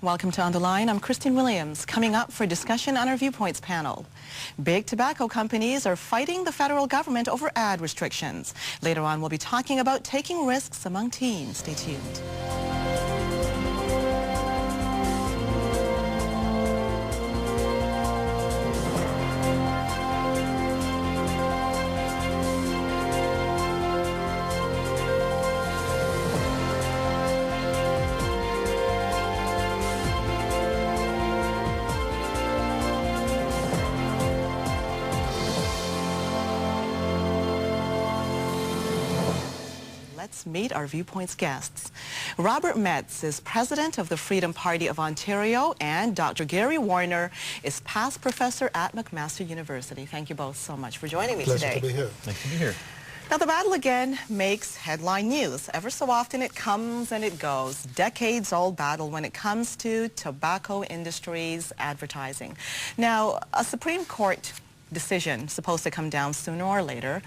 Welcome to On the Line. I'm Christine Williams. Coming up for discussion on our Viewpoints panel. Big tobacco companies are fighting the federal government over ad restrictions. Later on, we'll be talking about taking risks among teens. Stay tuned. Let's meet our Viewpoints guests. Robert Metz is president of the Freedom Party of Ontario, and Dr. Gary Warner is past professor at McMaster University. Thank you both so much for joining me Pleasure today. to be here. Nice to be here. Now, the battle again makes headline news. Ever so often it comes and it goes. Decades-old battle when it comes to tobacco industry's advertising. Now, a Supreme Court decision supposed to come down sooner or later,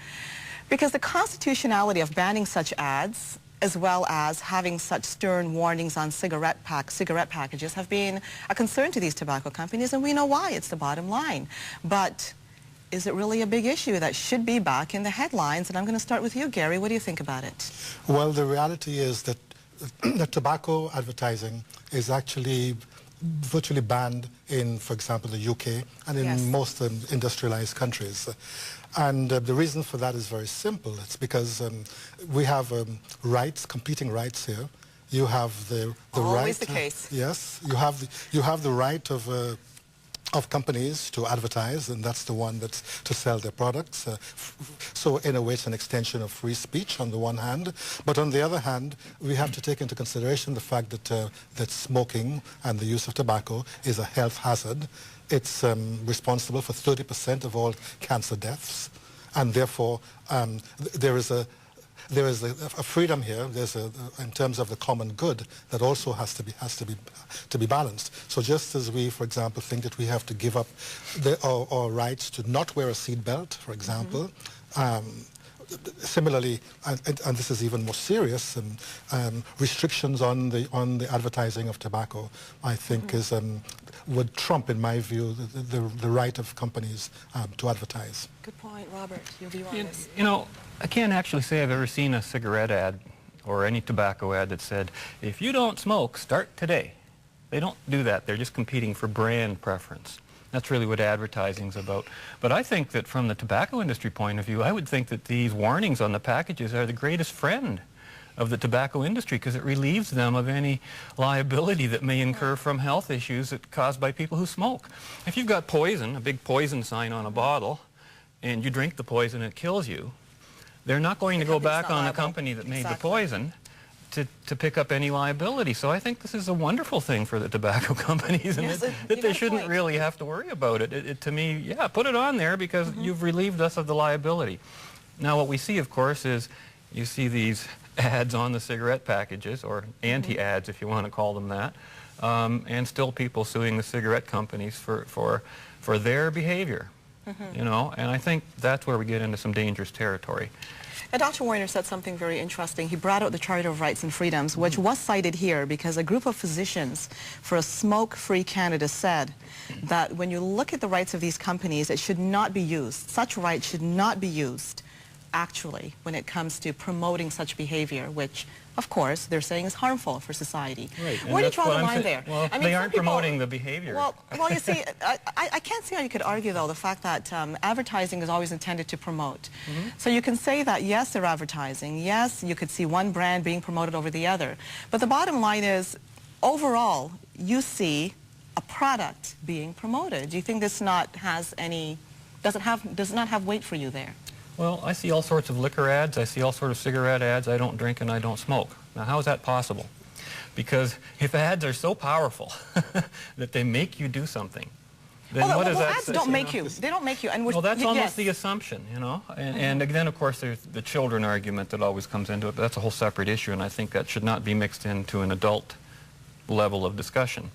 because the constitutionality of banning such ads, as well as having such stern warnings on cigarette packages, have been a concern to these tobacco companies, and we know why. It's the bottom line. But is it really a big issue that should be back in the headlines? And I'm going to start with you, Gary. What do you think about it? Well, the reality is that tobacco advertising is actually virtually banned in, for example, the UK and in most industrialized countries. And the reason for that is very simple. It's because we have rights, competing rights here. You have the right. Always the case. Yes, you have the right of companies to advertise, and that's the one that's to sell their products. So in a way, it's an extension of free speech on the one hand, but on the other hand, we have to take into consideration the fact that that smoking and the use of tobacco is a health hazard. It's responsible for 30% of all cancer deaths, and therefore there is a freedom here. There's in terms of the common good that also has to be balanced. So just as we, for example, think that we have to give up our rights to not wear a seat belt, for example. Similarly, and this is even more serious, restrictions on the advertising of tobacco, I think, would trump, in my view, the right of companies to advertise. Good point, Robert. Your view on this? You know, I can't actually say I've ever seen a cigarette ad or any tobacco ad that said, if you don't smoke, start today. They don't do that. They're just competing for brand preference. That's really what advertising's about. But I think that from the tobacco industry point of view, I would think that these warnings on the packages are the greatest friend of the tobacco industry, because it relieves them of any liability that may incur from health issues that caused by people who smoke. If you've got poison, a big poison sign on a bottle, and you drink the poison and it kills you, they're not going to go back on the company that made the poison to pick up any liability. So I think this is a wonderful thing for the tobacco companies, and that they shouldn't really have to worry about it. To me, yeah, put it on there, because you've relieved us of the liability. Now what we see, of course, is you see these ads on the cigarette packages, or anti-ads if you want to call them that, and still people suing the cigarette companies for their behavior. You know, and I think that's where we get into some dangerous territory. And Dr. Warner said something very interesting. He brought out the Charter of Rights and Freedoms, which was cited here because a group of physicians for a smoke-free Canada said that when you look at the rights of these companies, it should not be used. Such rights should not be used, actually, when it comes to promoting such behavior, which, of course, they're saying is harmful for society. Right. Where do you draw the line there? Well, I mean, they aren't promoting the behavior. Well, you see, I can't see how you could argue, though, the fact that advertising is always intended to promote. So you can say that, yes, they're advertising. Yes, you could see one brand being promoted over the other. But the bottom line is, overall, you see a product being promoted. Do you think this does not have weight for you there? Well, I see all sorts of liquor ads. I see all sorts of cigarette ads. I don't drink and I don't smoke. Now, how is that possible? Because if ads are so powerful that they make you do something, then what does that ads don't make you. They don't make you. And well, that's almost the assumption, you know. And then, of course, there's the children argument that always comes into it, but that's a whole separate issue, and I think that should not be mixed into an adult level of discussion.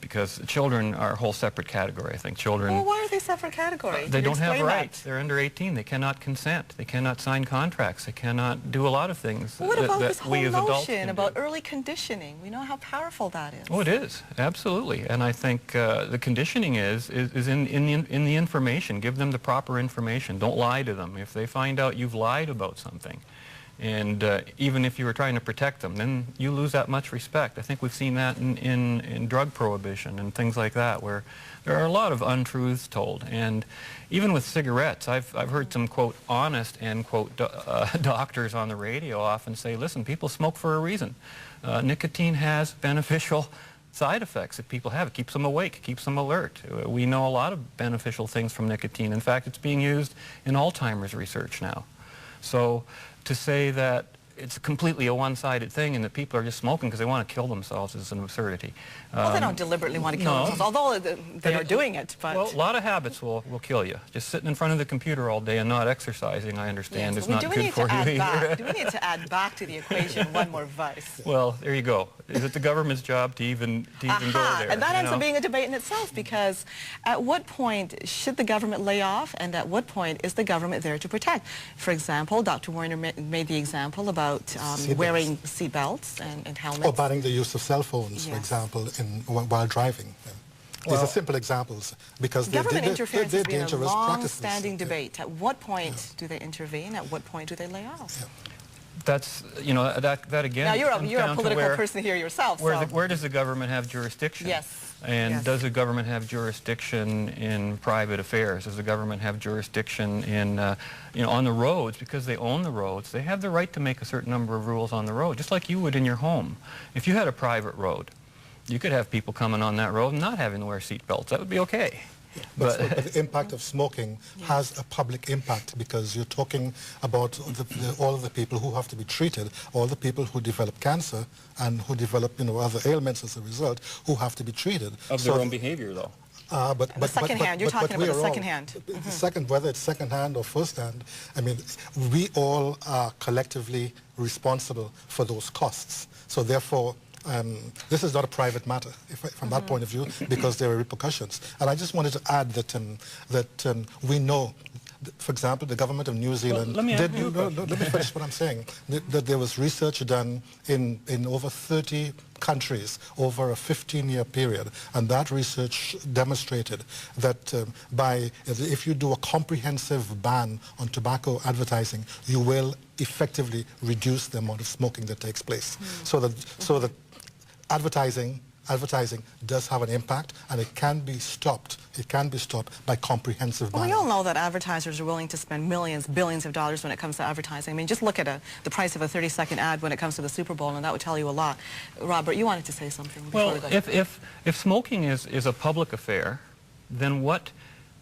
because children are a whole separate category. I think children... Well, why are they separate category? They don't have rights. That? They're under 18. They cannot consent. They cannot sign contracts. They cannot do a lot of things What about this whole we as adults notion about early conditioning? We know how powerful that is. Oh, it is. Absolutely. And I think the conditioning is in the information. Give them the proper information. Don't lie to them. If they find out you've lied about something, and even if you were trying to protect them, then you lose that much respect. I think we've seen that in drug prohibition and things like that, where there are a lot of untruths told. And even with cigarettes, I've heard some, quote, honest, end quote, doctors on the radio often say, listen, people smoke for a reason. Nicotine has beneficial side effects that people have. It keeps them awake, keeps them alert. We know a lot of beneficial things from nicotine. In fact, it's being used in Alzheimer's research now. So to say that it's completely a one-sided thing and that people are just smoking because they want to kill themselves is an absurdity. Well, they don't deliberately want to kill themselves, although they are doing it. But well, a lot of habits will kill you. Just sitting in front of the computer all day and not exercising, I understand, is not good for you either. Do we need to add back to the equation one more vice? Well, there you go. Is it the government's job to even go there? And that ends up being a debate in itself, because at what point should the government lay off, and at what point is the government there to protect? For example, Dr. Warner made the example about wearing seat belts and helmets. Or banning the use of cell phones, for example, while driving. These are simple examples, because government interference has been a dangerous practices. long-standing debate. At what point do they intervene? At what point do they lay off? That's, you know, that again. Now you're a political person here yourself. Where does the government have jurisdiction? Yes. And does the government have jurisdiction in private affairs? Does the government have jurisdiction in, you know, on the roads? Because they own the roads, they have the right to make a certain number of rules on the road, just like you would in your home. If you had a private road, you could have people coming on that road and not having to wear seat belts. That would be okay. But the impact of smoking has a public impact, because you're talking about all of the people who have to be treated, all the people who develop cancer and who develop, you know, other ailments as a result, who have to be treated. Of their own behavior, though. But second-hand, you're talking about the second-hand. Whether it's second-hand or first-hand, I mean, we all are collectively responsible for those costs. So therefore, this is not a private matter, from that point of view, because there are repercussions. And I just wanted to add that we know, for example, the government of New Zealand let me finish what I'm saying. That there was research done in over 30 countries over a 15-year period, and that research demonstrated that if you do a comprehensive ban on tobacco advertising, you will effectively reduce the amount of smoking that takes place. So that advertising does have an impact, and it can be stopped. It can be stopped by comprehensive banning. Well, we all know that advertisers are willing to spend millions, billions of dollars when it comes to advertising. I mean, just look at the price of a 30-second ad when it comes to the Super Bowl, and that would tell you a lot. Robert, you wanted to say something before we go. If smoking is a public affair, then what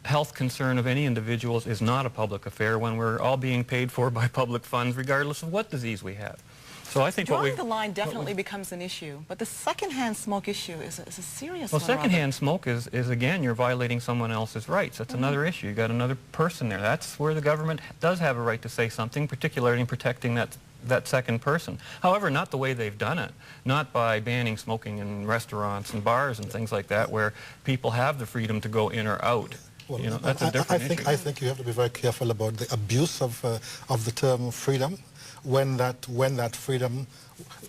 health concern of any individuals is not a public affair when we're all being paid for by public funds, regardless of what disease we have? So I think drawing the line definitely becomes an issue, but the secondhand smoke issue is a serious one. Well, secondhand smoke is again, you're violating someone else's rights. That's another issue. You've got another person there. That's where the government does have a right to say something, particularly in protecting that second person. However, not the way they've done it. Not by banning smoking in restaurants and bars and things like that, where people have the freedom to go in or out. Well, you know, that's a different issue. I think you have to be very careful about the abuse of the term freedom, when that freedom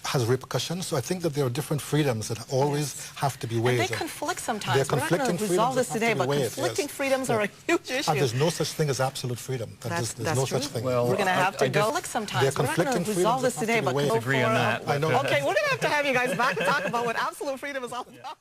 has repercussions. So I think that there are different freedoms that always have to be weighed. And they conflict sometimes. They're conflicting. We're not going to resolve this today, but conflicting freedoms are a huge issue. And there's no such thing as absolute freedom. There's no such thing. Well, we're going to have to go look sometimes. We're not going to resolve this today, but disagree on that. Okay, we're going to have you guys back to talk about what absolute freedom is all about.